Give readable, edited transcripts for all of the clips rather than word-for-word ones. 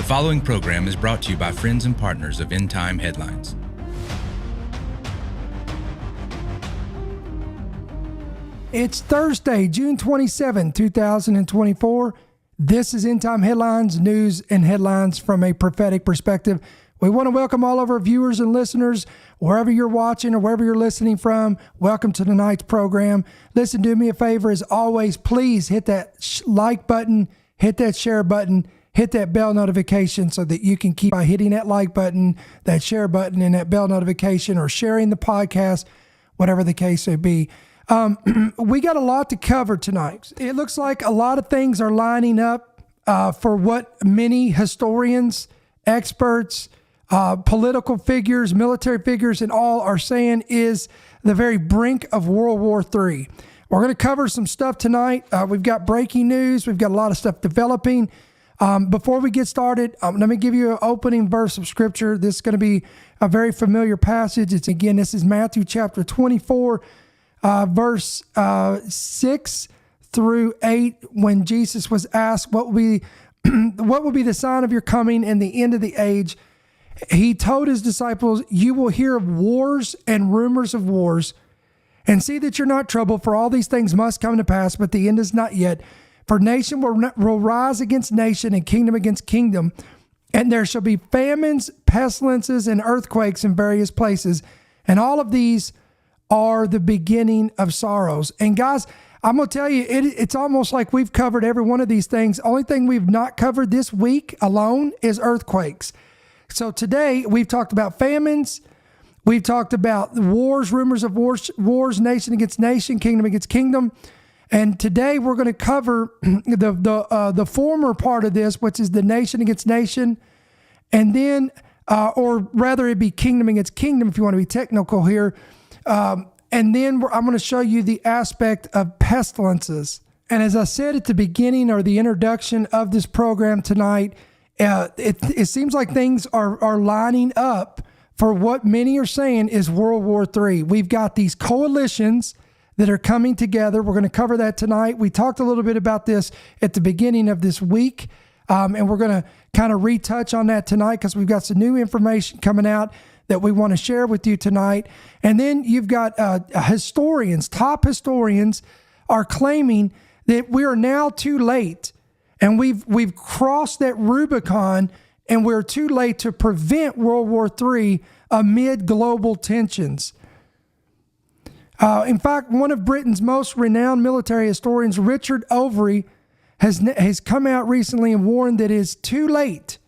The following program is brought to you by friends and partners of End Time Headlines. It's Thursday, June 27, 2024. This is End Time Headlines, news and headlines from a prophetic perspective. We want to welcome all of our viewers and listeners, wherever you're watching or wherever you're listening from. Welcome to tonight's program. Listen, do me a favor, as always, please hit that like button, hit that share button, hit that bell notification so that you can keep by hitting that like button, that share button, and that bell notification, or sharing the podcast, whatever the case may be. We got a lot to cover tonight. It looks like a lot of things are lining up for what many historians, experts, political figures, military figures, and all are saying is the very brink of World War III. We're going to cover some stuff tonight. We've got breaking news. We've got a lot of stuff developing. Before we get started, let me give you an opening verse of scripture. This is going to be a very familiar passage. This is Matthew chapter 24, verse 6 through 8, when Jesus was asked, what will be the sign of your coming and the end of the age? He told his disciples, you will hear of wars and rumors of wars, and see that you're not troubled, for all these things must come to pass, but the end is not yet. For nation will rise against nation and kingdom against kingdom, and there shall be famines, pestilences, and earthquakes in various places. And all of these are the beginning of sorrows. And guys, I'm going to tell you, it's almost like we've covered every one of these things. Only thing we've not covered this week alone is earthquakes. So today we've talked about famines. We've talked about wars, rumors of wars, nation against nation, kingdom against kingdom. And today we're going to cover the former part of this, which is the nation against nation, and then, or rather, it'd be kingdom against kingdom if you want to be technical here. And then I'm going to show you the aspect of pestilences. And as I said at the beginning or the introduction of this program tonight, it seems like things are lining up for what many are saying is World War III. We've got these coalitions that are coming together. We're going to cover that tonight. We talked a little bit about this at the beginning of this week, and we're going to kind of retouch on that tonight because we've got some new information coming out that we want to share with you tonight. And then you've got historians, top historians are claiming that we are now too late, and we've crossed that Rubicon, and we're too late to prevent World War III amid global tensions. In fact, one of Britain's most renowned military historians, Richard Overy, has come out recently and warned that it's too late.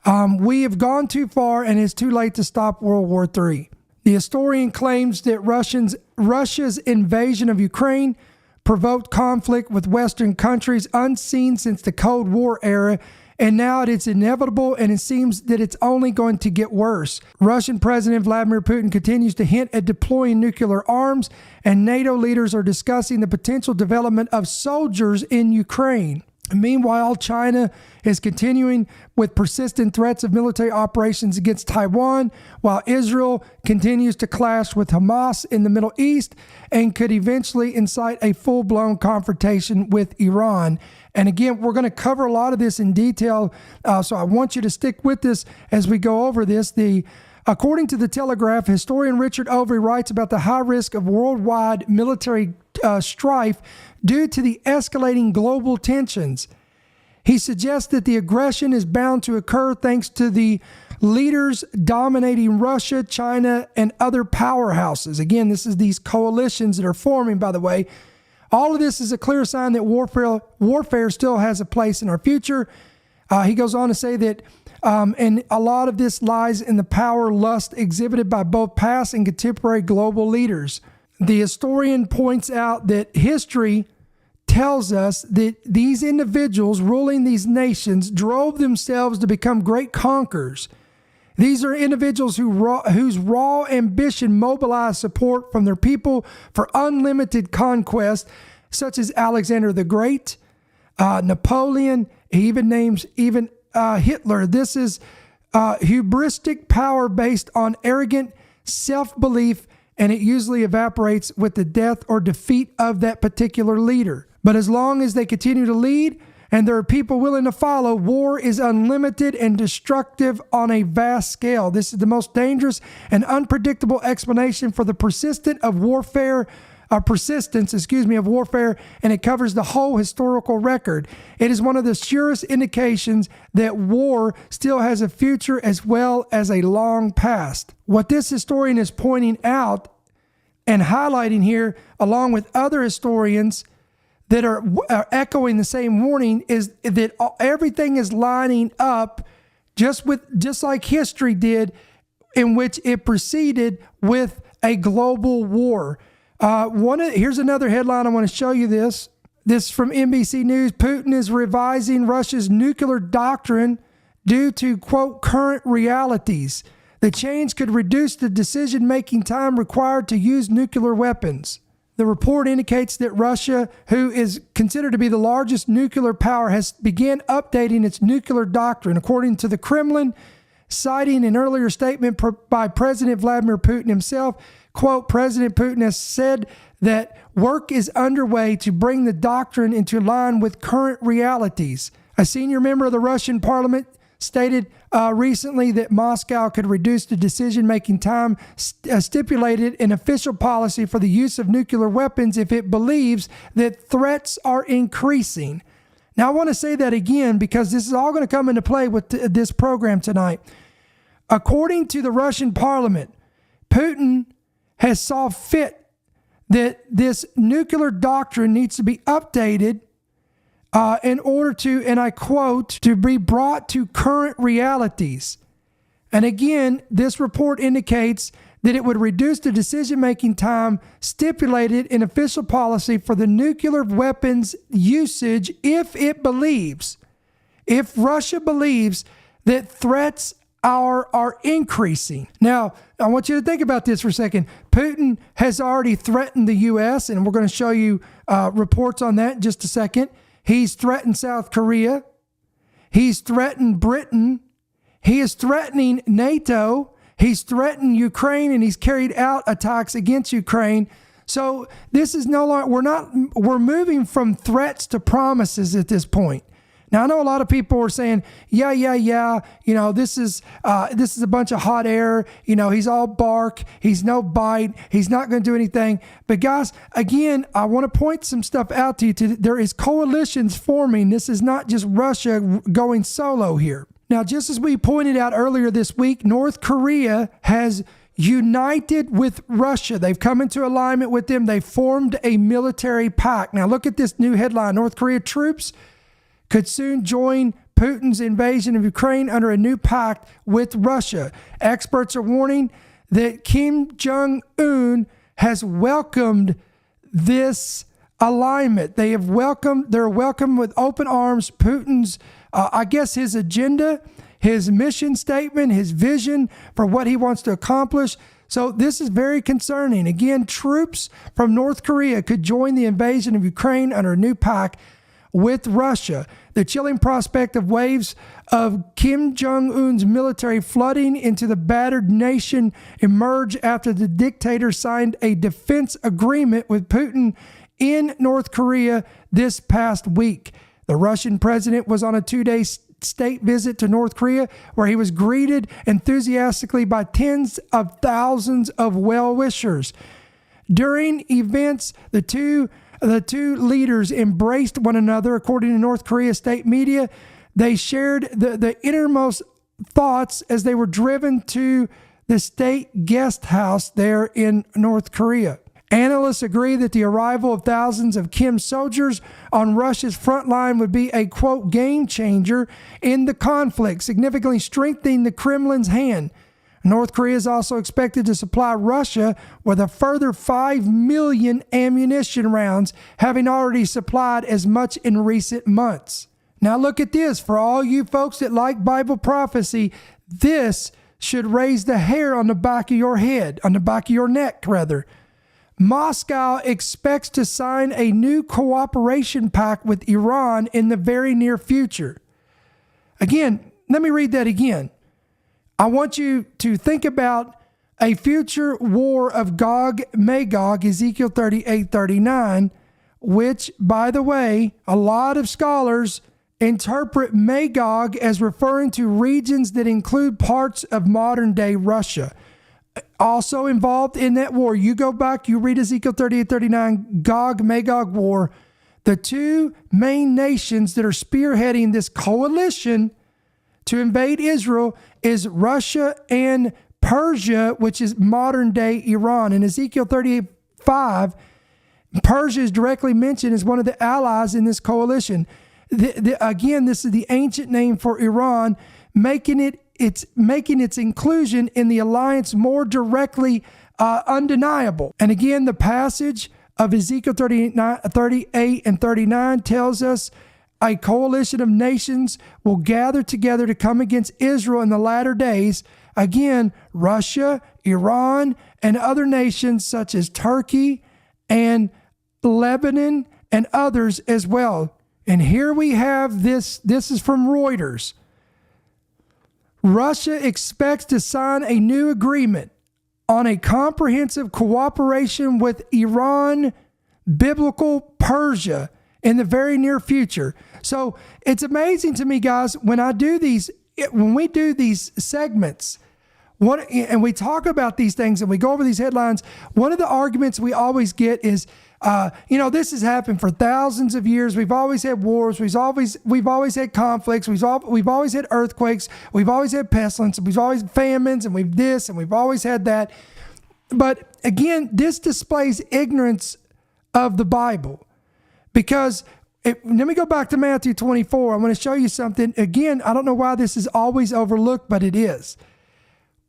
We have gone too far, and it's too late to stop World War III. The historian claims that Russia's invasion of Ukraine provoked conflict with Western countries unseen since the Cold War era, and now it's inevitable, and it seems that it's only going to get worse. Russian President Vladimir Putin continues to hint at deploying nuclear arms, and NATO leaders are discussing the potential development of soldiers in Ukraine. Meanwhile, China is continuing with persistent threats of military operations against Taiwan, while Israel continues to clash with Hamas in the Middle East and could eventually incite a full-blown confrontation with Iran. And again, we're going to cover a lot of this in detail, so I want you to stick with us as we go over this. According to the Telegraph, historian Richard Overy writes about the high risk of worldwide military strife due to the escalating global tensions. He suggests that the aggression is bound to occur thanks to the leaders dominating Russia, China, and other powerhouses. Again, this is these coalitions that are forming, by the way. All of this is a clear sign that warfare still has a place in our future. He goes on to say that, and a lot of this lies in the power lust exhibited by both past and contemporary global leaders. The historian points out that history tells us that these individuals ruling these nations drove themselves to become great conquerors. These are individuals whose raw ambition mobilized support from their people for unlimited conquest, such as Alexander the Great, Napoleon. He even names Hitler. This is hubristic power based on arrogant self-belief, and it usually evaporates with the death or defeat of that particular leader. But as long as they continue to lead and there are people willing to follow, war is unlimited and destructive on a vast scale. This is the most dangerous and unpredictable explanation for the persistence of warfare, and it covers the whole historical record. It is one of the surest indications that war still has a future as well as a long past. What this historian is pointing out and highlighting here, along with other historians that are echoing the same warning, is that everything is lining up just like history did, in which it proceeded with a global war. Here's another headline. I want to show you this. This is from NBC News. Putin is revising Russia's nuclear doctrine due to, quote, current realities. The change could reduce the decision-making time required to use nuclear weapons. The report indicates that Russia, who is considered to be the largest nuclear power, has began updating its nuclear doctrine. According to the Kremlin, citing an earlier statement by President Vladimir Putin himself, quote, President Putin has said that work is underway to bring the doctrine into line with current realities. A senior member of the Russian parliament stated recently that Moscow could reduce the decision-making time stipulated in official policy for the use of nuclear weapons if it believes that threats are increasing. Now, I want to say that again because this is all going to come into play with this program tonight. According to the Russian parliament, Putin has saw fit that this nuclear doctrine needs to be updated in order to, and I quote, to be brought to current realities. And again, this report indicates that it would reduce the decision-making time stipulated in official policy for the nuclear weapons usage if Russia believes that threats are increasing. Now, I want you to think about this for a second. Putin has already threatened the U.S., and we're going to show you reports on that in just a second. He's threatened South Korea. He's threatened Britain. He is threatening NATO. He's threatened Ukraine, and he's carried out attacks against Ukraine. So this is no longer, we're moving from threats to promises at this point. Now, I know a lot of people are saying, yeah, this is a bunch of hot air. He's all bark. He's no bite. He's not going to do anything. But guys, again, I want to point some stuff out to you. There is coalitions forming. This is not just Russia going solo here. Now, just as we pointed out earlier this week, North Korea has united with Russia. They've come into alignment with them. They formed a military pact. Now, look at this new headline. North Korea troops could soon join Putin's invasion of Ukraine under a new pact with Russia. Experts are warning that Kim Jong-un has welcomed this alignment. They're welcomed with open arms Putin's, his agenda, his mission statement, his vision for what he wants to accomplish. So this is very concerning. Again, troops from North Korea could join the invasion of Ukraine under a new pact with Russia. The chilling prospect of waves of Kim Jong-un's military flooding into the battered nation emerged after the dictator signed a defense agreement with Putin in North Korea this past week. The Russian president was on a 2-day state visit to North Korea, where he was greeted enthusiastically by tens of thousands of well-wishers. During events, the two leaders embraced one another. According to North Korea state media, they shared the innermost thoughts as they were driven to the state guest house there in North Korea. Analysts agree that the arrival of thousands of Kim soldiers on Russia's front line would be a, quote, game changer in the conflict, significantly strengthening the Kremlin's hand. North Korea is also expected to supply Russia with a further 5 million ammunition rounds, having already supplied as much in recent months. Now look at this. For all you folks that like Bible prophecy, this should raise the hair on the back of your head, on the back of your neck, rather. Moscow expects to sign a new cooperation pact with Iran in the very near future. Again, let me read that again. I want you to think about a future war of Gog, Magog, Ezekiel 38:39, which, by the way, a lot of scholars interpret Magog as referring to regions that include parts of modern-day Russia. Also involved in that war, you go back, you read Ezekiel 38-39, Gog-Magog war. The two main nations that are spearheading this coalition to invade Israel is Russia and Persia, which is modern-day Iran. In Ezekiel 38:5, Persia is directly mentioned as one of the allies in this coalition. Again, this is the ancient name for Iran, making its inclusion in the alliance more directly undeniable. And again, the passage of Ezekiel 38 and 39 tells us a coalition of nations will gather together to come against Israel in the latter days. Again, Russia, Iran, and other nations such as Turkey and Lebanon and others as well. And here we have this is from Reuters. Russia expects to sign a new agreement on a comprehensive cooperation with Iran, biblical Persia in the very near future. So it's amazing to me, guys, when we do these segments, and we talk about these things and we go over these headlines, one of the arguments we always get is, this has happened for thousands of years. We've always had wars. We've always had conflicts. We've always had earthquakes. We've always had pestilences. We've always had famines, and we've always had that. But again, this displays ignorance of the Bible, because let me go back to Matthew 24. I'm going to show you something. Again, I don't know why this is always overlooked, but it is.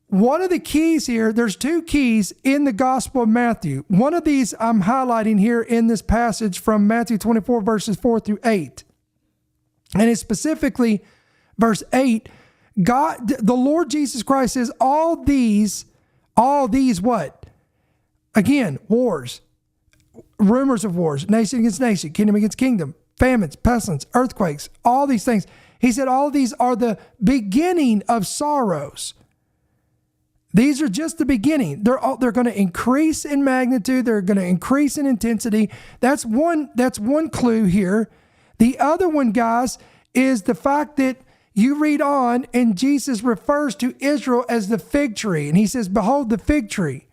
One of the keys here, there's two keys in the Gospel of Matthew. One of these I'm highlighting here in this passage from Matthew 24, verses 4 through 8. And it's specifically verse 8. God, the Lord Jesus Christ says, all these what? Again, wars, rumors of wars, nation against nation, kingdom against kingdom, famines, pestilence, earthquakes, all these things. He said all these are the beginning of sorrows. These are just the beginning. They're going to increase in magnitude. They're going to increase in intensity. That's one clue here. The other one, guys, is the fact that you read on and Jesus refers to Israel as the fig tree. And he says, behold the fig tree.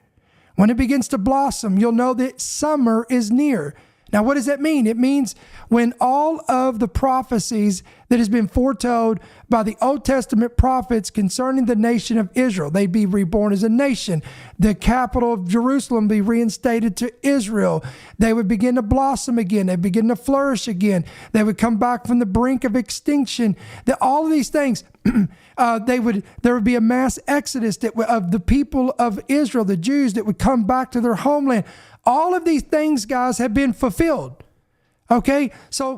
When it begins to blossom, you'll know that summer is near. Now, what does that mean? It means when all of the prophecies that has been foretold by the Old Testament prophets concerning the nation of Israel, they'd be reborn as a nation. The capital of Jerusalem be reinstated to Israel. They would begin to blossom again. They'd begin to flourish again. They would come back from the brink of extinction. All of these things, there would be a mass exodus of the people of Israel, the Jews, that would come back to their homeland. All of these things, guys, have been fulfilled. Okay, so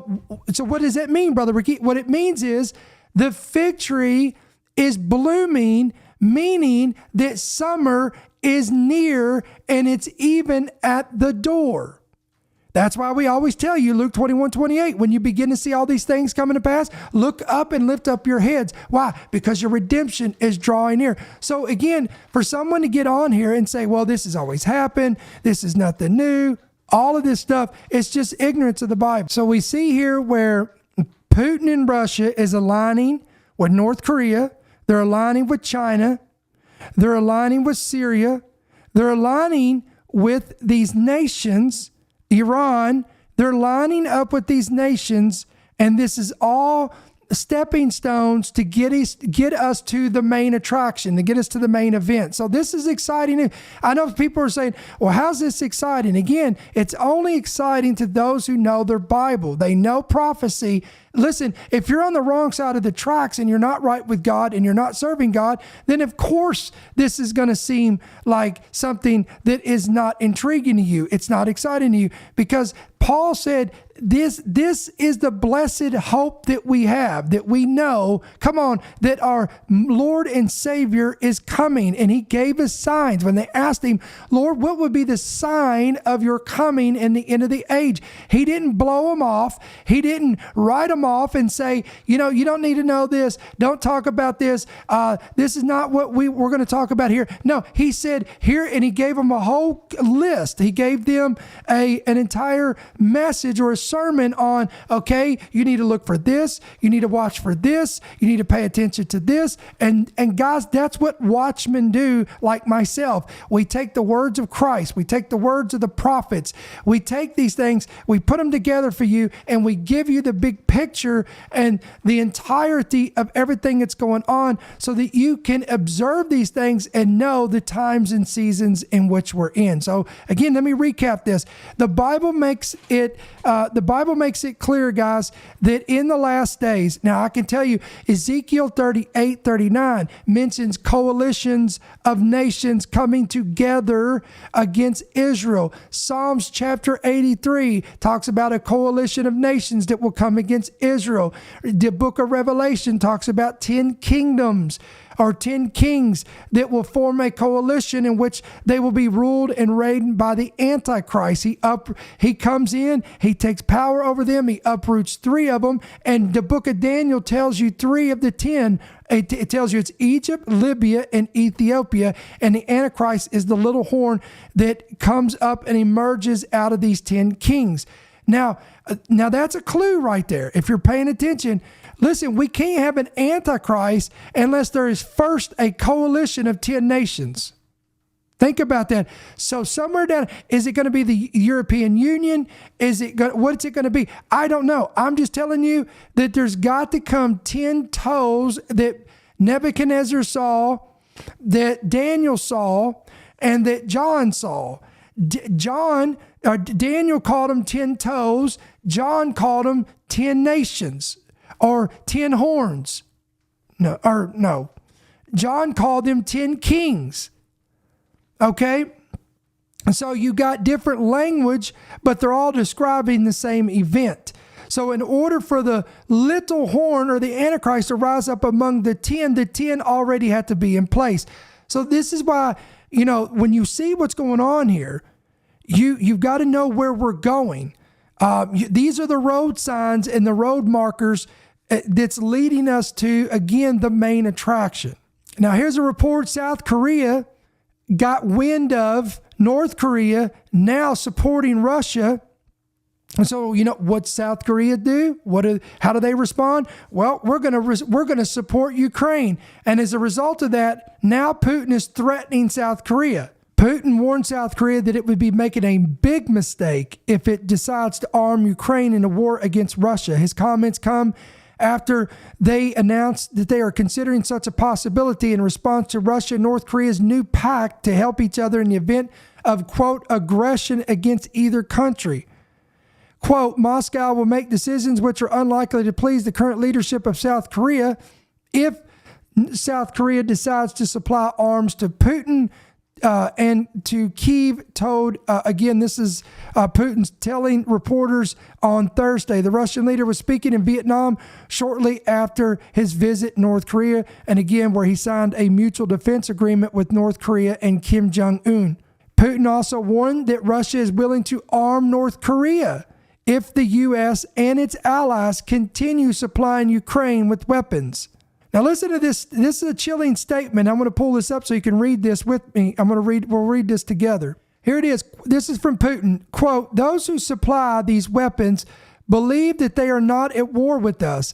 what does that mean, Brother Ricky? What it means is the fig tree is blooming, meaning that summer is near and it's even at the door. That's why we always tell you, Luke 21:28, when you begin to see all these things coming to pass, look up and lift up your heads. Why? Because your redemption is drawing near. So again, for someone to get on here and say, well, this has always happened, this is nothing new, all of this stuff, it's just ignorance of the Bible. So we see here where Putin in Russia is aligning with North Korea, they're aligning with China, they're aligning with Syria, they're aligning with these nations, Iran, they're lining up with these nations, and this is all stepping stones to get us to the main attraction, to get us to the main event. So this is exciting. I know people are saying, well, how's this exciting? Again, it's only exciting to those who know their Bible. They know prophecy. Listen, if you're on the wrong side of the tracks and you're not right with God and you're not serving God, then of course this is going to seem like something that is not intriguing to you. It's not exciting to you, because Paul said this is the blessed hope that we have, that we know, come on, that our Lord and Savior is coming. And he gave us signs. When they asked him, Lord, what would be the sign of your coming in the end of the age? He didn't blow them off. He didn't write them them off and say, you don't need to know this. Don't talk about this. This is not what we're going to talk about here. No, he said here, and he gave them a whole list. He gave them an entire message or a sermon on, okay, you need to look for this. You need to watch for this. You need to pay attention to this. And guys, that's what watchmen do, like myself. We take the words of Christ. We take the words of the prophets. We take these things, we put them together for you, and we give you the big picture and the entirety of everything that's going on so that you can observe these things and know the times and seasons in which we're in. So again, let me recap this. The Bible makes it clear, guys, that in the last days, now I can tell you, Ezekiel 38:39 mentions coalitions of nations coming together against Israel. Psalms chapter 83 talks about a coalition of nations that will come against Israel. The book of Revelation talks about 10 kingdoms or 10 kings that will form a coalition in which they will be ruled and reigned by the Antichrist. He comes in, he takes power over them, he uproots 3 of them, and the book of Daniel tells you 3 of the 10. It tells you it's Egypt, Libya, and Ethiopia, and the Antichrist is the little horn that comes up and emerges out of these 10 kings. Now that's a clue right there. If you're paying attention, listen, we can't have an Antichrist unless there is first a coalition of 10 nations. Think about that. So somewhere down, is it going to be the European Union? What's it going to be? I don't know. I'm just telling you that there's got to come 10 toes that Nebuchadnezzar saw, that Daniel saw, and that John saw. Daniel called them 10 toes. John called them 10 nations or 10 horns. No. John called them 10 kings. Okay? And so you got different language, but they're all describing the same event. So in order for the little horn or the Antichrist to rise up among the 10 already had to be in place. So this is why, when you see what's going on here, you've got to know where we're going. These are the road signs and the road markers that's leading us to, again, the main attraction. Now, here's a report. South Korea got wind of North Korea now supporting Russia. And so, what South Korea do? How do they respond? Well, we're going to support Ukraine. And as a result of that, now Putin is threatening South Korea. Putin warned South Korea that it would be making a big mistake if it decides to arm Ukraine in a war against Russia. His comments come after they announced that they are considering such a possibility in response to Russia and North Korea's new pact to help each other in the event of, quote, aggression against either country. Quote, Moscow will make decisions which are unlikely to please the current leadership of South Korea if South Korea decides to supply arms to Putin and to Kyiv told, again, this is Putin's telling reporters on Thursday. The Russian leader was speaking in Vietnam shortly after his visit North Korea, and again, where he signed a mutual defense agreement with North Korea and Kim Jong-un. Putin also warned that Russia is willing to arm North Korea if the U.S. and its allies continue supplying Ukraine with weapons. Now listen to this. This is a chilling statement. I'm going to pull this up so you can read this with me. We'll read this together. Here it is. This is from Putin. Quote, those who supply these weapons believe that they are not at war with us.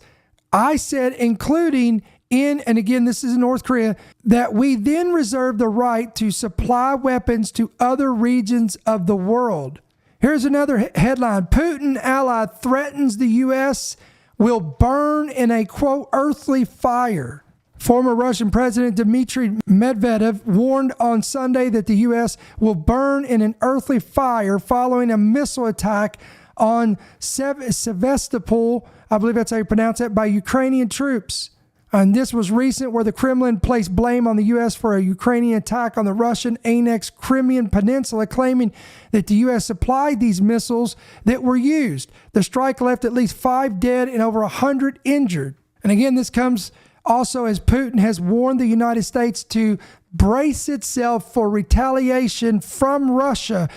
I said, including and again, this is in North Korea, that we then reserve the right to supply weapons to other regions of the world. Here's another headline. Putin ally threatens the U.S. will burn in a, quote, earthly fire. Former Russian President Dmitry Medvedev warned on Sunday that the U.S. will burn in an earthly fire following a missile attack on Sevastopol, I believe that's how you pronounce it, by Ukrainian troops. And this was recent, where the Kremlin placed blame on the U.S. for a Ukrainian attack on the Russian annexed Crimean Peninsula, claiming that the U.S. supplied these missiles that were used. The strike left at least 5 dead and over 100 injured. And again, this comes also as Putin has warned the United States to brace itself for retaliation from Russia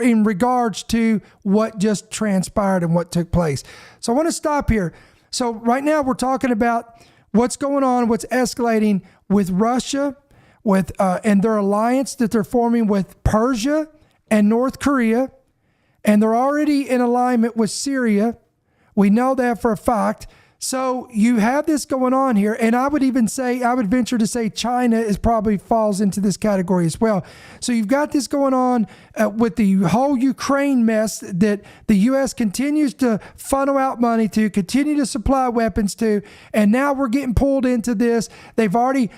in regards to what just transpired and what took place. So I want to stop here. So right now we're talking about what's going on, what's escalating with Russia, with and their alliance that they're forming with Persia and North Korea, and they're already in alignment with Syria. We know that for a fact. So you have this going on here, and I would venture to say China is probably falls into this category as well. So you've got this going on with the whole Ukraine mess that the U.S. continues to funnel out money to, continue to supply weapons to, and now we're getting pulled into this. They've already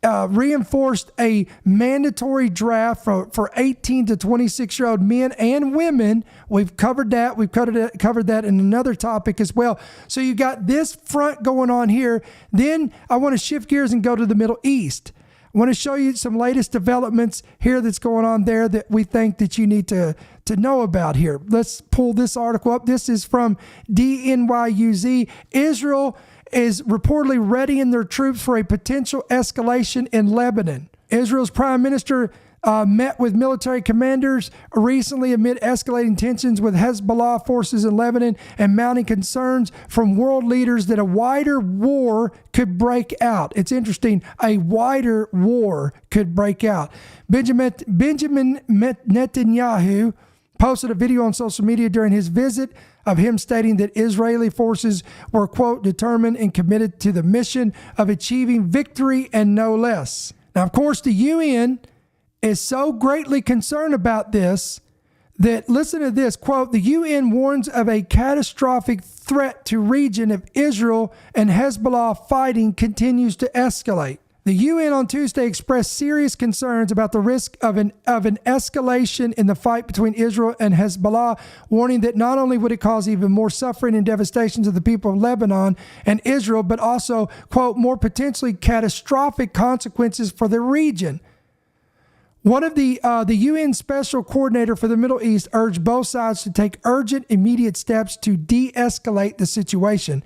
reinforced a mandatory draft for 18 to 26-year-old men and women. We've covered that. We've covered that in another topic as well. So you got this front going on here. Then I want to shift gears and go to the Middle East. I want to show you some latest developments here that's going on there that we think that you need to know about here. Let's pull this article up. This is from DNYUZ. Israel is reportedly readying their troops for a potential escalation in Lebanon. Israel's prime minister met with military commanders recently amid escalating tensions with Hezbollah forces in Lebanon and mounting concerns from world leaders that a wider war could break out. It's interesting, a wider war could break out. Benjamin Netanyahu posted a video on social media during his visit of him stating that Israeli forces were, quote, determined and committed to the mission of achieving victory and no less. Now, of course, the UN is so greatly concerned about this that, listen to this, quote, the UN warns of a catastrophic threat to region if Israel and Hezbollah fighting continues to escalate. The UN on Tuesday expressed serious concerns about the risk of an escalation in the fight between Israel and Hezbollah, warning that not only would it cause even more suffering and devastation to the people of Lebanon and Israel, but also, quote, more potentially catastrophic consequences for the region. One of the UN Special Coordinator for the Middle East urged both sides to take urgent, immediate steps to de-escalate the situation.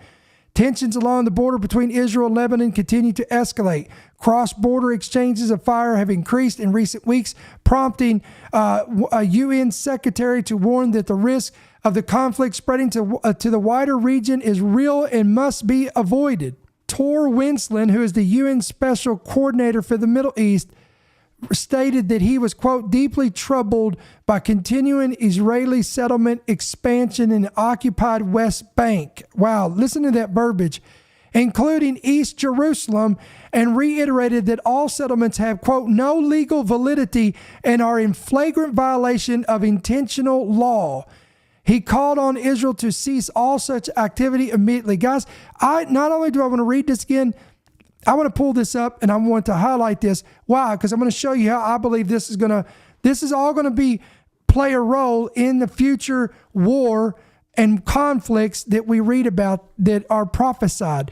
Tensions along the border between Israel and Lebanon continue to escalate. Cross-border exchanges of fire have increased in recent weeks, prompting a UN secretary to warn that the risk of the conflict spreading to the wider region is real and must be avoided. Tor Winsland, who is the UN Special Coordinator for the Middle East, stated that he was, quote, deeply troubled by continuing Israeli settlement expansion in the occupied West Bank. Wow, listen to that verbiage. Including East Jerusalem, and reiterated that all settlements have, quote, no legal validity and are in flagrant violation of intentional law. He called on Israel to cease all such activity immediately. Guys, not only do I want to read this again, I want to pull this up and I want to highlight this. Why? Because I'm going to show you how I believe this is all going to play a role in the future war and conflicts that we read about that are prophesied.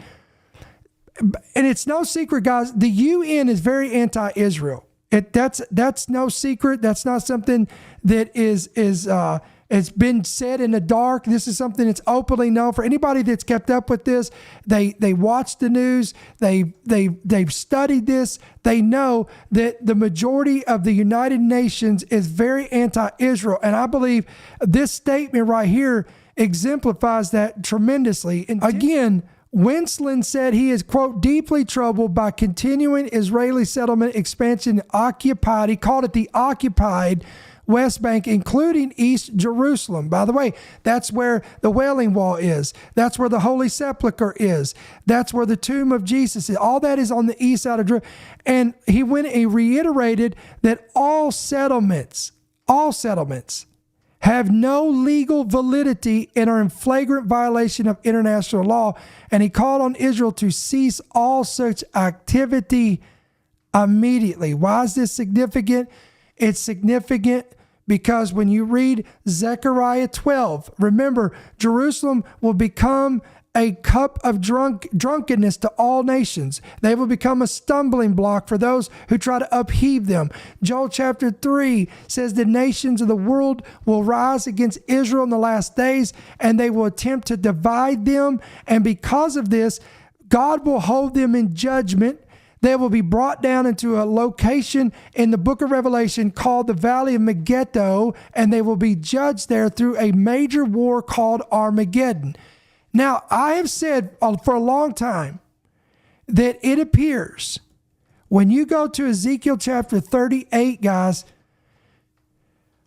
And it's no secret, guys, the UN is very anti-Israel. That's no secret. That's not something that it's been said in the dark. This is something that's openly known for anybody that's kept up with this. They watch the news. They've studied this. They know that the majority of the United Nations is very anti-Israel. And I believe this statement right here exemplifies that tremendously. And again, Winsland said he is, quote, deeply troubled by continuing Israeli settlement expansion occupied. He called it the occupied West Bank, including East Jerusalem. By the way, that's where the Wailing Wall is. That's where the Holy Sepulchre is. That's where the tomb of Jesus is. All that is on the east side of Jerusalem. And he reiterated that all settlements have no legal validity and are in flagrant violation of international law. And he called on Israel to cease all such activity immediately. Why is this significant? It's significant because when you read Zechariah 12, remember, Jerusalem will become a cup of drunkenness to all nations. They will become a stumbling block for those who try to upheave them. Joel chapter 3 says the nations of the world will rise against Israel in the last days, and they will attempt to divide them. And because of this, God will hold them in judgment. They will be brought down into a location in the book of Revelation called the Valley of Megiddo, and they will be judged there through a major war called Armageddon. Now, I have said for a long time that it appears when you go to Ezekiel chapter 38, guys,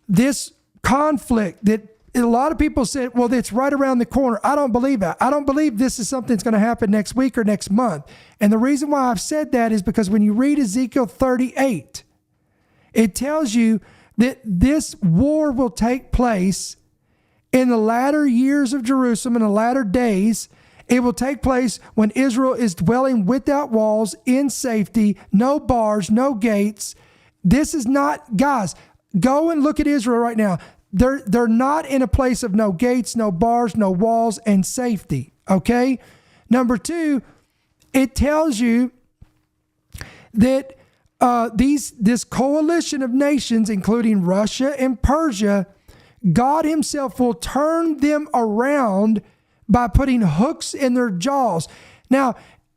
this conflict that a lot of people said, well, it's right around the corner. I don't believe that. I don't believe this is something that's going to happen next week or next month. And the reason why I've said that is because when you read Ezekiel 38, it tells you that this war will take place in the latter years of Jerusalem, in the latter days. It will take place when Israel is dwelling without walls, in safety, no bars, no gates. This is not, guys, go and look at Israel right now. They're not in a place of no gates, no bars, no walls, and safety, okay? Number two, it tells you that this coalition of nations, including Russia and Persia, God himself will turn them around by putting hooks in their jaws. Now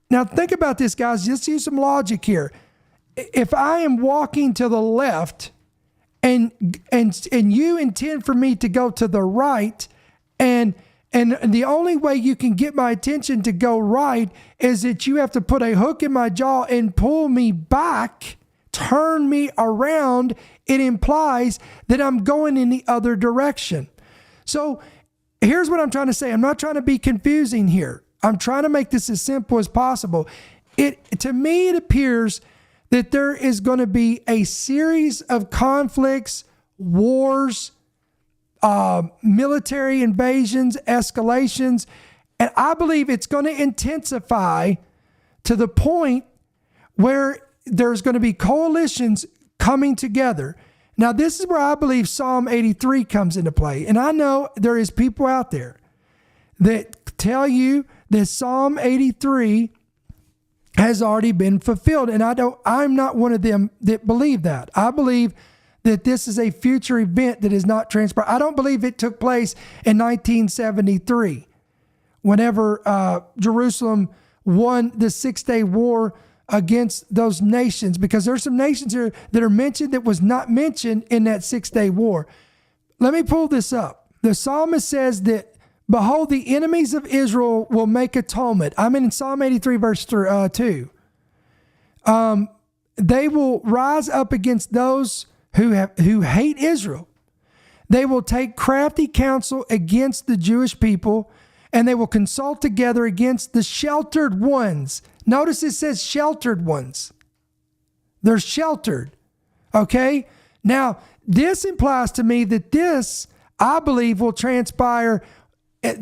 think about this, guys. Just use some logic here. If I am walking to the left and you intend for me to go to the right, and the only way you can get my attention to go right is that you have to put a hook in my jaw and pull me back, turn me around, it implies that I'm going in the other direction. So here's what I'm trying to say. I'm not trying to be confusing here. I'm trying to make this as simple as possible. To me, it appears that there is going to be a series of conflicts, wars, military invasions, escalations, and I believe it's going to intensify to the point where there's going to be coalitions coming together. Now, this is where I believe Psalm 83 comes into play. And I know there is people out there that tell you that Psalm 83 has already been fulfilled. And I'm not one of them that believe that. I believe that this is a future event that is not transpired. I don't believe it took place in 1973, whenever Jerusalem won the 6-day war against those nations, because there's some nations here that are mentioned that was not mentioned in that 6-day war. Let me pull this up. The psalmist says that, behold, the enemies of Israel will make atonement. I'm in Psalm 83 verse 2. They will rise up against those who hate Israel. They will take crafty counsel against the Jewish people, and they will consult together against the sheltered ones. Notice it says sheltered ones. They're sheltered. Okay? Now, this implies to me that this, I believe, will transpire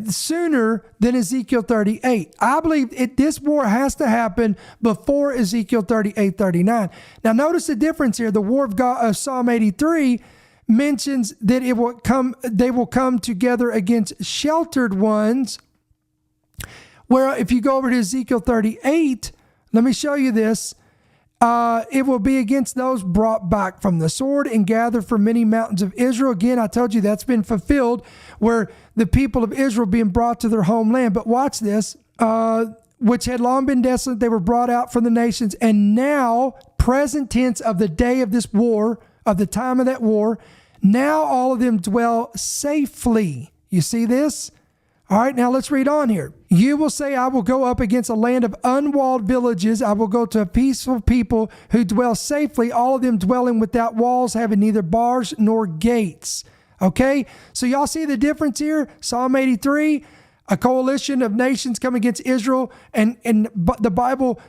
sooner than Ezekiel 38. I believe this war has to happen before Ezekiel 38, 39. Now, notice the difference here. The war of God of Psalm 83 mentions that they will come together against sheltered ones. Where if you go over to Ezekiel 38, let me show you this. It will be against those brought back from the sword and gathered from many mountains of Israel. Again, I told you that's been fulfilled, where the people of Israel being brought to their homeland. But watch this, which had long been desolate, they were brought out from the nations. And now, present tense of the day of this war, of the time of that war, now all of them dwell safely. You see this? All right, now let's read on here. You will say, I will go up against a land of unwalled villages. I will go to a peaceful people who dwell safely, all of them dwelling without walls, having neither bars nor gates. Okay, so y'all see the difference here? Psalm 83, a coalition of nations come against Israel, and the Bible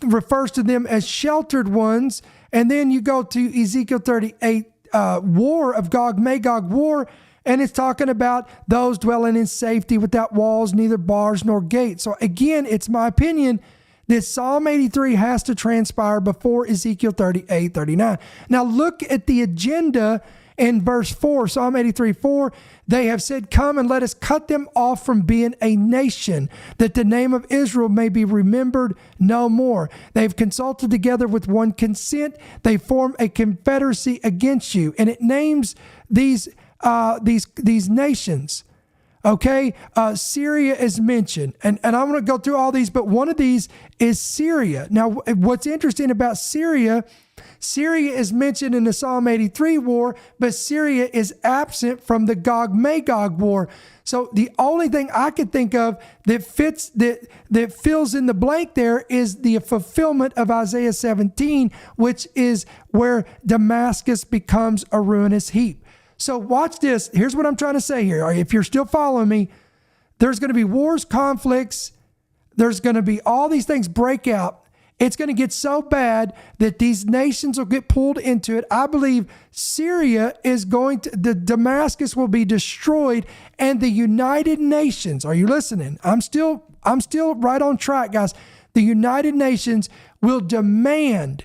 refers to them as sheltered ones. And then you go to Ezekiel 38, war of Gog, Magog war, and it's talking about those dwelling in safety without walls, neither bars nor gates. So again, it's my opinion that Psalm 83 has to transpire before Ezekiel 38, 39. Now look at the agenda in verse 4, Psalm 83, 4. They have said, come and let us cut them off from being a nation, that the name of Israel may be remembered no more. They've consulted together with one consent. They form a confederacy against you. And it names these nations. Okay, Syria is mentioned, and I'm going to go through all these, but one of these is Syria. Now, what's interesting about Syria is mentioned in the Psalm 83 war, but Syria is absent from the Gog-Magog war. So the only thing I could think of that fits, that fills in the blank there is the fulfillment of Isaiah 17, which is where Damascus becomes a ruinous heap. So watch this. Here's what I'm trying to say here. If you're still following me, there's going to be wars, conflicts. There's going to be all these things break out. It's going to get so bad that these nations will get pulled into it. I believe Syria is the Damascus will be destroyed, and the United Nations, are you listening? I'm still right on track, guys. The United Nations will demand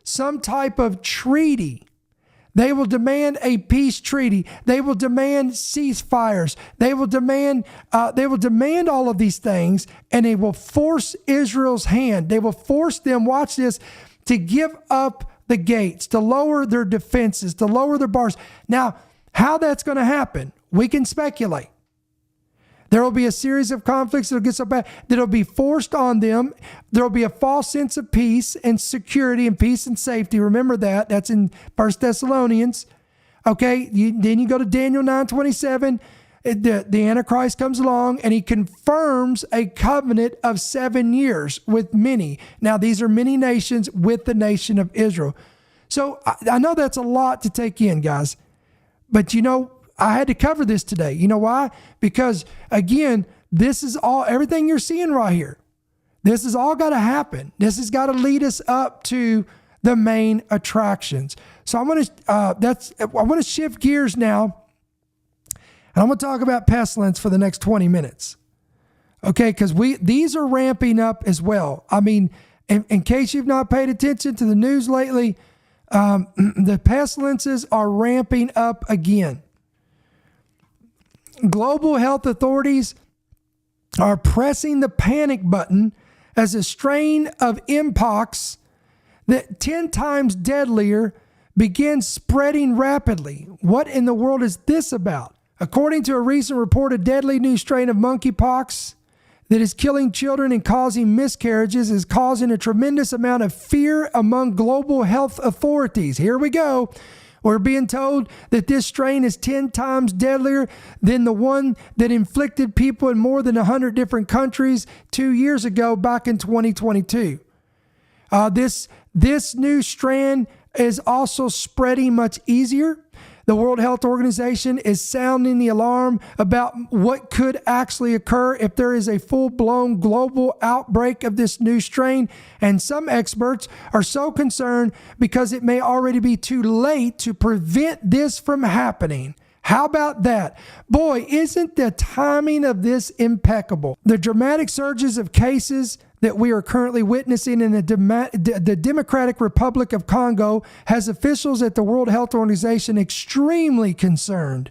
some type of treaty. They will demand a peace treaty. They will demand ceasefires. They will demand all of these things, and they will force Israel's hand. They will force them, watch this, to give up the gates, to lower their defenses, to lower their bars. Now, how that's going to happen, we can speculate. There will be a series of conflicts that will get so bad that it'll be forced on them. There will be a false sense of peace and security and peace and safety. Remember that. That's in 1 Thessalonians. Okay, then you go to Daniel 9:27. The Antichrist comes along and he confirms a covenant of 7 years with many. Now, these are many nations with the nation of Israel. So I know that's a lot to take in, guys. But I had to cover this today. You know why? Because again, this is everything you're seeing right here. This has all got to happen. This has got to lead us up to the main attractions. So I want to shift gears now, and I'm going to talk about pestilence for the next 20 minutes. Okay, because these are ramping up as well. I mean, in case you've not paid attention to the news lately, the pestilences are ramping up again. Global health authorities are pressing the panic button as a strain of Mpox that 10 times deadlier begins spreading rapidly. What in the world is this about? According to a recent report, a deadly new strain of Monkey Pox that is killing children and causing miscarriages is causing a tremendous amount of fear among global health authorities. Here we go. We're being told that this strain is 10 times deadlier than the one that inflicted people in more than 100 different countries 2 years ago, back in 2022. This new strand is also spreading much easier. The World Health Organization is sounding the alarm about what could actually occur if there is a full-blown global outbreak of this new strain. And some experts are so concerned because it may already be too late to prevent this from happening. How about that? Boy, isn't the timing of this impeccable? The dramatic surges of cases that we are currently witnessing in the Democratic Republic of Congo has officials at the World Health Organization extremely concerned.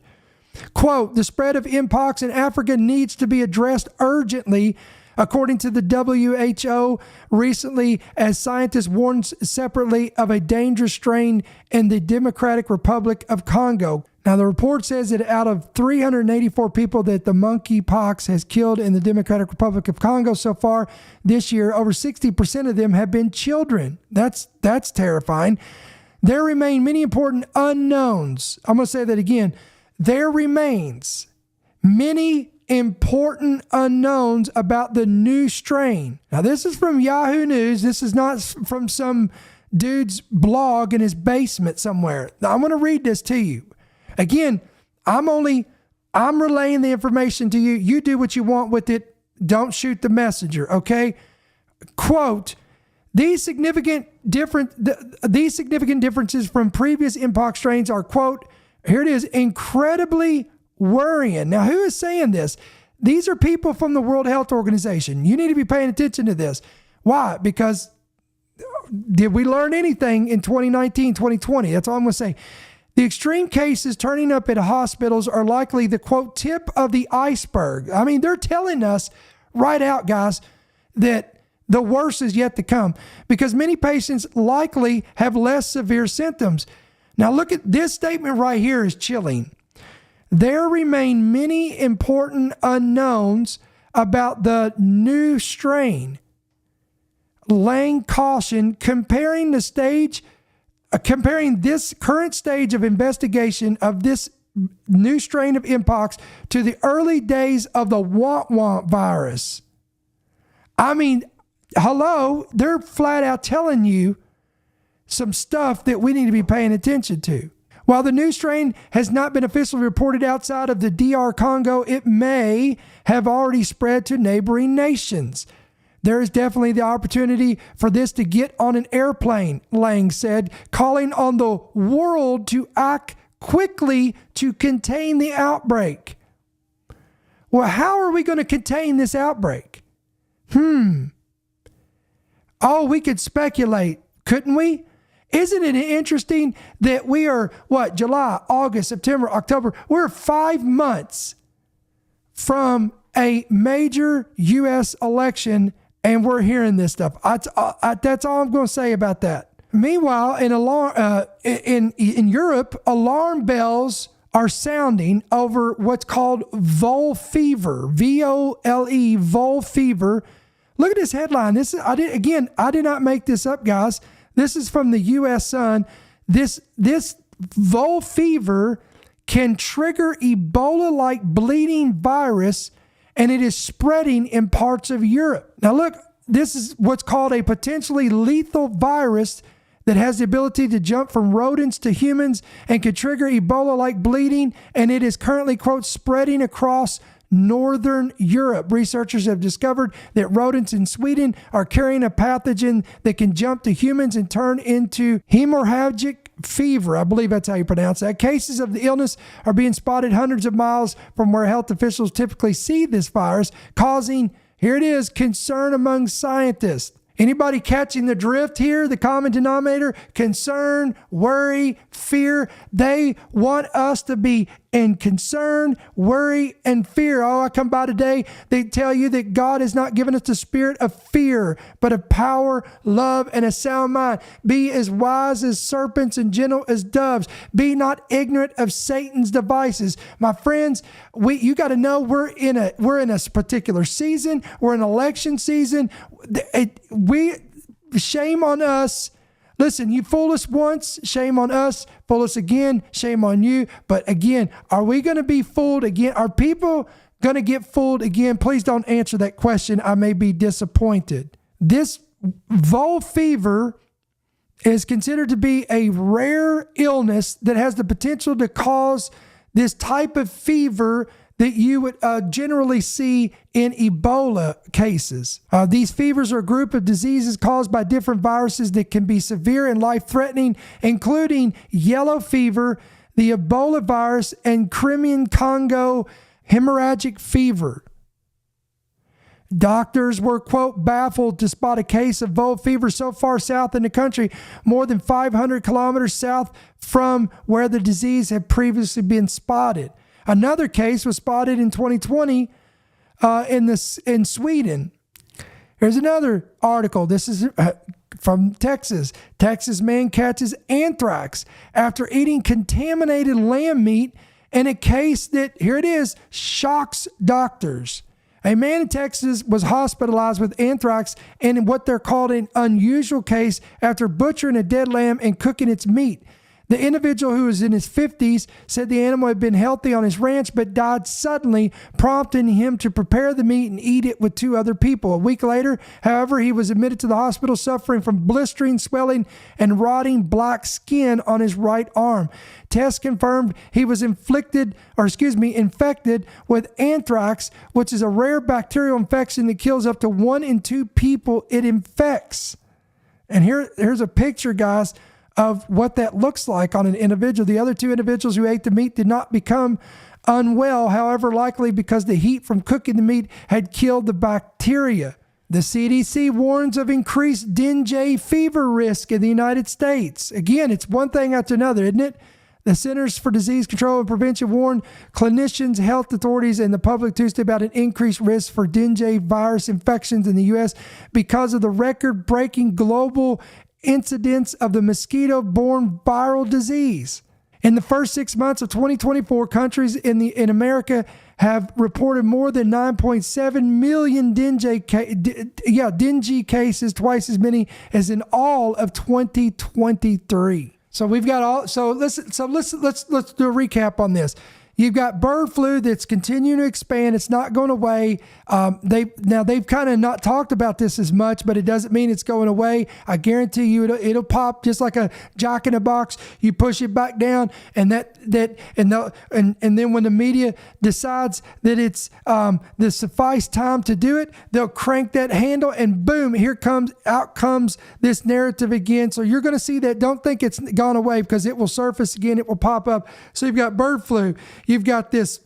Quote, the spread of Mpox in Africa needs to be addressed urgently, according to the WHO recently, as scientists warned separately of a dangerous strain in the Democratic Republic of Congo. Now, the report says that out of 384 people that the Monkey Pox has killed in the Democratic Republic of Congo so far this year, over 60% of them have been children. That's terrifying. There remain many important unknowns. I'm going to say that again. There remains many important unknowns about the new strain. Now, this is from Yahoo News. This is not from some dude's blog in his basement somewhere. Now, I'm going to read this to you. Again, I'm relaying the information to you. You do what you want with it. Don't shoot the messenger, okay? Quote, these significant differences from previous Mpox strains are, quote, here it is, incredibly worrying. Now, who is saying this? These are people from the World Health Organization. You need to be paying attention to this. Why? Because did we learn anything in 2019, 2020? That's all I'm going to say. The extreme cases turning up at hospitals are likely the, quote, tip of the iceberg. I mean, they're telling us right out, guys, that the worst is yet to come because many patients likely have less severe symptoms. Now, look at this statement right here is chilling. there remain many important unknowns about the new strain, laying caution, comparing this current stage of investigation of this new strain of Mpox to the early days of the want virus. I mean, hello, they're flat out telling you some stuff that we need to be paying attention to. While the new strain has not been officially reported outside of the DR Congo, it may have already spread to neighboring nations. There is definitely the opportunity for this to get on an airplane, Lang said, calling on the world to act quickly to contain the outbreak. Well, how are we going to contain this outbreak? Oh, we could speculate, couldn't we? Isn't it interesting that we are, July, August, September, October? We're 5 months from a major U.S. election, and we're hearing this stuff. That's all I'm going to say about that. Meanwhile, in Europe, alarm bells are sounding over what's called vole fever, VOLE, vole fever. Look at this headline. I did not make this up, guys. This is from the U.S. Sun. This vole fever can trigger Ebola-like bleeding virus, and it is spreading in parts of Europe. Now look, this is what's called a potentially lethal virus that has the ability to jump from rodents to humans and could trigger Ebola-like bleeding, and it is currently, quote, spreading across Northern Europe. Researchers have discovered that rodents in Sweden are carrying a pathogen that can jump to humans and turn into hemorrhagic fever. I believe that's how you pronounce that. Cases of the illness are being spotted hundreds of miles from where health officials typically see this virus, causing, here it is, concern among scientists. Anybody catching the drift here? The common denominator: concern, worry, fear. They want us to be in concern, worry, and fear. Oh, I come by today, they tell you that God has not given us the spirit of fear, but of power, love, and a sound mind. Be as wise as serpents and gentle as doves. Be not ignorant of Satan's devices. My friends, you got to know we're in a particular season. We're in election season. Shame on us. Listen, you fool us once, shame on us. Fool us again, shame on you. But again, are we going to be fooled again? Are people going to get fooled again? Please don't answer that question. I may be disappointed. This vole fever is considered to be a rare illness that has the potential to cause this type of fever that you would generally see in Ebola cases. These fevers are a group of diseases caused by different viruses that can be severe and life-threatening, including yellow fever, the Ebola virus, and Crimean Congo hemorrhagic fever. Doctors were, quote, baffled to spot a case of vole fever so far south in the country, more than 500 kilometers south from where the disease had previously been spotted. Another case was spotted in 2020 in Sweden. Here's another article. This is from Texas. Texas man catches anthrax after eating contaminated lamb meat in a case that, here it is, shocks doctors. A man in Texas was hospitalized with anthrax in what they're called an unusual case after butchering a dead lamb and cooking its meat. The individual, who was in his 50s, said the animal had been healthy on his ranch but died suddenly, prompting him to prepare the meat and eat it with 2 other people. A week later, however, he was admitted to the hospital suffering from blistering, swelling, and rotting black skin on his right arm. Tests confirmed he was infected with anthrax, which is a rare bacterial infection that kills up to 1 in 2 people it infects. And here's a picture, guys, of what that looks like on an individual. The other 2 individuals who ate the meat did not become unwell, however, likely because the heat from cooking the meat had killed the bacteria. The CDC warns of increased dengue fever risk in the United States. Again, it's one thing after another, isn't it? The Centers for Disease Control and Prevention warned clinicians, health authorities, and the public Tuesday about an increased risk for dengue virus infections in the U.S. because of the record-breaking global incidence of the mosquito-borne viral disease. In the first 6 months of 2024, countries in America have reported more than 9.7 million dingy cases, twice as many as in all of 2023. So we've got all. So let's do a recap on this. You've got bird flu that's continuing to expand. It's not going away. They've kind of not talked about this as much, but it doesn't mean it's going away. I guarantee you it'll pop just like a jock in a box. You push it back down, and then when the media decides that it's the suffice time to do it, they'll crank that handle, and boom, out comes this narrative again. So you're going to see that. Don't think it's gone away, because it will surface again. It will pop up. So you've got bird flu. You've got this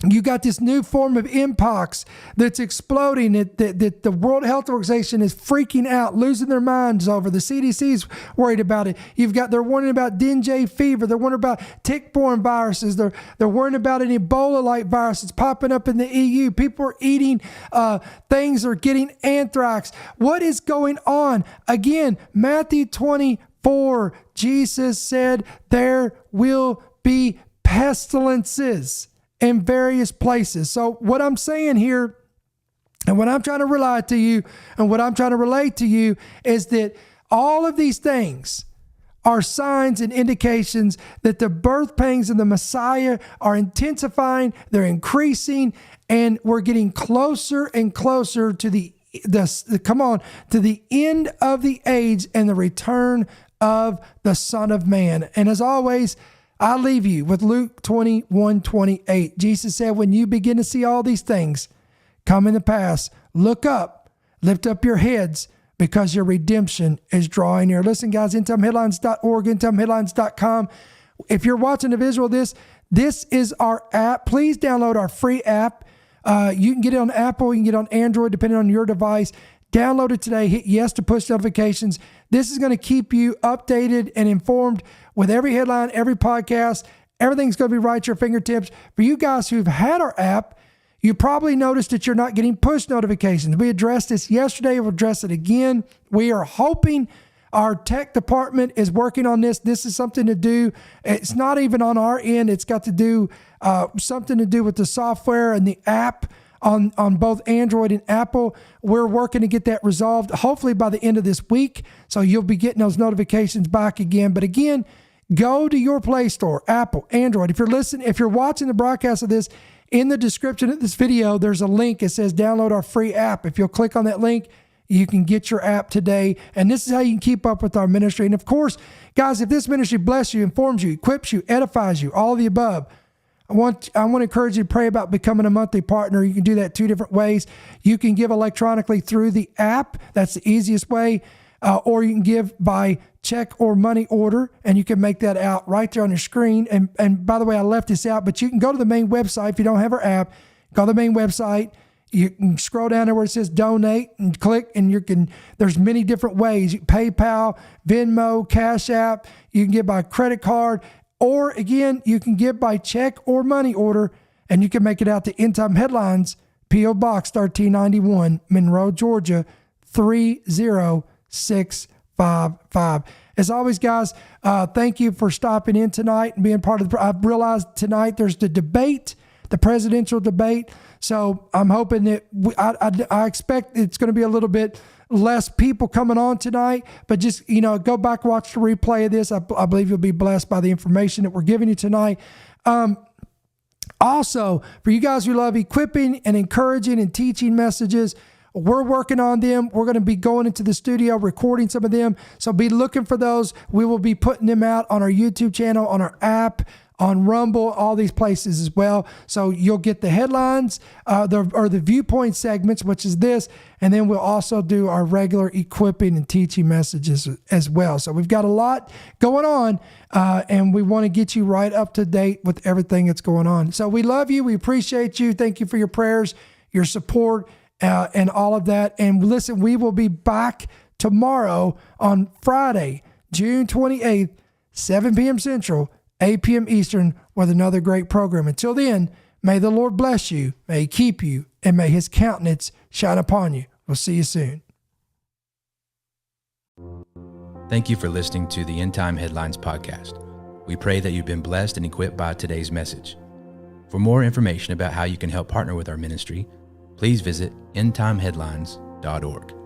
new form of Mpox that's exploding, that the World Health Organization is freaking out, losing their minds over. The CDC's worried about it. They're warning about dengue fever. They're worried about tick-borne viruses. They're worrying about an Ebola-like virus that's popping up in the EU. People are eating things, are getting anthrax. What is going on? Again, Matthew 24, Jesus said there will be pestilences in various places. So what I'm saying here, and what I'm trying to rely to you, and what I'm trying to relate to you, is that all of these things are signs and indications that the birth pangs of the Messiah are intensifying, they're increasing, and we're getting closer and closer to the end of the age and the return of the Son of Man. And as always, I leave you with Luke 21:28. Jesus said, when you begin to see all these things come to pass, look up, lift up your heads, because your redemption is drawing near. Listen, guys, endtimeheadlines.org, endtimeheadlines.com. If you're watching the visual of this is our app. Please download our free app. You can get it on Apple, you can get it on Android, depending on your device. Download it today. Hit yes to push notifications. This is going to keep you updated and informed with every headline, every podcast. Everything's going to be right at your fingertips. For you guys who've had our app, you probably noticed that you're not getting push notifications. We addressed this yesterday. We'll address it again. We are hoping, our tech department is working on this. This is something to do. It's not even on our end. It's got to do something to do with the software and the app on both Android and Apple. We're working to get that resolved, hopefully by the end of this week. So you'll be getting those notifications back again. But again, go to your Play Store, Apple, Android. If you're watching the broadcast of this, in the description of this video, there's a link. It says download our free app. If you'll click on that link, you can get your app today. And this is how you can keep up with our ministry. And of course, guys, if this ministry blesses you, informs you, equips you, edifies you, all of the above, I want to encourage you to pray about becoming a monthly partner. You can do that two different ways. You can give electronically through the app. That's the easiest way. Or you can give by check or money order, and you can make that out right there on your screen. And by the way, I left this out, but you can go to the main website. If you don't have our app, go to the main website. You can scroll down there where it says donate and click, and there's many different ways. PayPal, Venmo, Cash App. You can give by credit card. Or again, you can give by check or money order, and you can make it out to End Time Headlines, P.O. Box 1391, Monroe, Georgia, 30655. As always, guys, thank you for stopping in tonight and being part of I've realized tonight there's the debate, the presidential debate. So I'm hoping that I expect it's going to be a little bit less people coming on tonight, but just, go back, watch the replay of this. I believe you'll be blessed by the information that we're giving you tonight. Also, for you guys who love equipping and encouraging and teaching messages, we're working on them. We're going to be going into the studio, recording some of them. So be looking for those. We will be putting them out on our YouTube channel, on our app, on Rumble, all these places as well. So you'll get the headlines, the viewpoint segments, which is this, and then we'll also do our regular equipping and teaching messages as well. So we've got a lot going on, and we want to get you right up to date with everything that's going on. So we love you. We appreciate you. Thank you for your prayers, your support, and all of that. And listen, we will be back tomorrow on Friday, June 28th, 7 p.m. Central, 8 p.m. Eastern, with another great program. Until then, may the Lord bless you, may He keep you, and may His countenance shine upon you. We'll see you soon. Thank you for listening to the End Time Headlines podcast. We pray that you've been blessed and equipped by today's message. For more information about how you can help partner with our ministry, please visit endtimeheadlines.org.